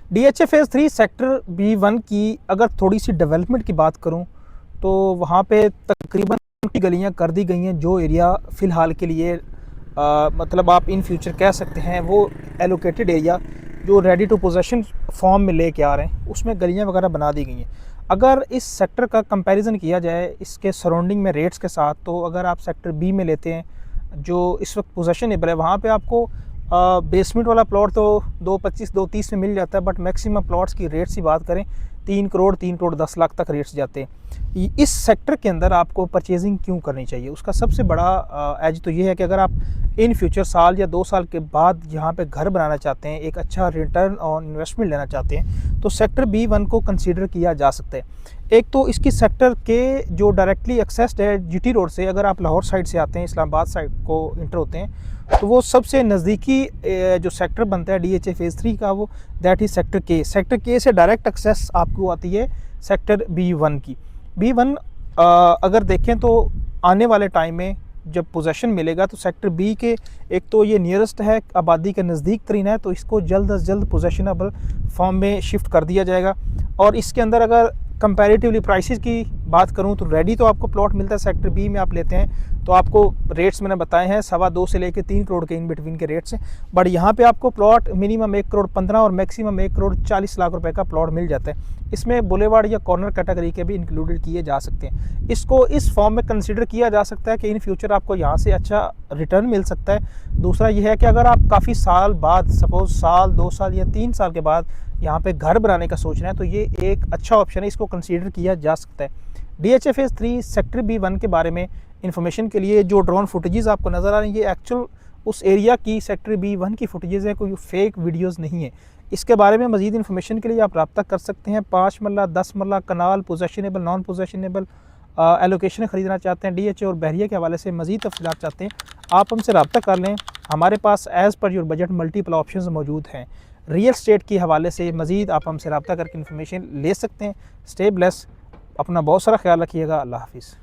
DHA phase 3 sector B1 की अगर थोड़ी सी डेवलपमेंट की बात करूं तो वहाँ पे तकरीबन की गलियां कर दी गई हैं। जो एरिया फ़िलहाल के लिए मतलब आप इन फ्यूचर कह सकते हैं वो एलोकेटेड एरिया जो रेडी टू पोजेशन फॉर्म में लेके आ रहे हैं, उसमें गलियां वगैरह बना दी गई हैं। अगर इस सेक्टर का कंपैरिजन किया जाए इसके सराउंडिंग में रेट्स के साथ, तो अगर आप सेक्टर बी में लेते हैं जो इस वक्त पोजेशनेबल है, वहाँ पे आपको बेसमेंट वाला प्लॉट तो 225 230 में मिल जाता है, बट मैक्सिमम प्लॉट्स की रेट्स की बात करें 3 करोड़ 10 लाख तक रेट्स जाते हैं। इस सेक्टर के अंदर आपको परचेजिंग क्यों करनी चाहिए, उसका सबसे बड़ा एज तो ये है कि अगर आप इन फ्यूचर साल या 2 साल के बाद यहाँ पे घर बनाना चाहते हैं, एक अच्छा रिटर्न ऑन इन्वेस्टमेंट लेना चाहते हैं, तो सेक्टर B1 को कंसीडर किया जा सकता है। एक तो इसकी सेक्टर के जो डायरेक्टली एक्सेस्ड है GT रोड से, अगर आप लाहौर साइड से आते हैं, इस्लामाबाद साइड को इंटर होते हैं, तो वो सबसे नज़दीकी जो सेक्टर बनता है DHA फेज़ 3 का, वो दैट ही सेक्टर के से डायरेक्ट एक्सेस आपको आती है सेक्टर B1 की। B1 अगर देखें तो आने वाले टाइम में जब पोजेशन मिलेगा तो सेक्टर बी के, एक तो ये नियरेस्ट है, आबादी के नज़दीक तरीन है, तो इसको जल्द अज जल्द पोजेशनेबल फॉर्म में शिफ्ट कर दिया जाएगा। और इसके अंदर अगर कंपैरेटिवली प्राइसेस की बात करूं तो रेडी तो आपको प्लॉट मिलता है सेक्टर बी में, आप लेते हैं तो आपको रेट्स मैंने बताए हैं 2.25 से लेकर 3 करोड़ के इन बिटवीन के रेट्स हैं। बट यहाँ पे आपको प्लॉट मिनिमम 1 करोड़ 15 और मैक्सिमम 1 करोड़ 40 लाख रुपए का प्लॉट मिल जाता है। इसमें बुलेवार्ड या कॉर्नर कैटेगरी के भी इंक्लूडेड किए जा सकते हैं। इसको इस फॉर्म में कंसिडर किया जा सकता है कि इन फ्यूचर आपको यहाँ से अच्छा रिटर्न मिल सकता है। दूसरा यह है कि अगर आप काफ़ी साल बाद, सपोज साल 2 साल या 3 साल के बाद यहाँ पे घर बनाने का सोच रहे हैं, तो ये एक अच्छा ऑप्शन है, इसको कंसीडर किया जा सकता है। DHA फेज़ 3 सेक्टर B1 के बारे में इन्फॉर्मेशन के लिए जो ड्रोन फुटेजेस आपको नज़र आ रही हैं, ये एक्चुअल उस एरिया की सेक्टर B1 की फुटेजेस है, कोई फेक वीडियोस नहीं है। इसके बारे में मज़ीद इन्फॉर्मेशन के लिए आप रब्ता कर सकते हैं। 5 मरला 10 मरला कनाल, पोजेशनेबल नॉन पोजेशनेबल एलोकेशन ख़रीदना चाहते हैं, DHA और बहरिया के हवाले से मज़ीद तफ़सीलात चाहते हैं, आप हमसे रब्ता कर लें। हमारे पास as per your budget multiple option मौजूद हैं। रियल स्टेट के हवाले से मज़ीद आप हमसे रब्ता करके इन्फॉर्मेशन ले सकते हैं। स्टे ब्लेस, अपना बहुत सारा ख्याल रखिएगा। अल्लाह हाफिज़।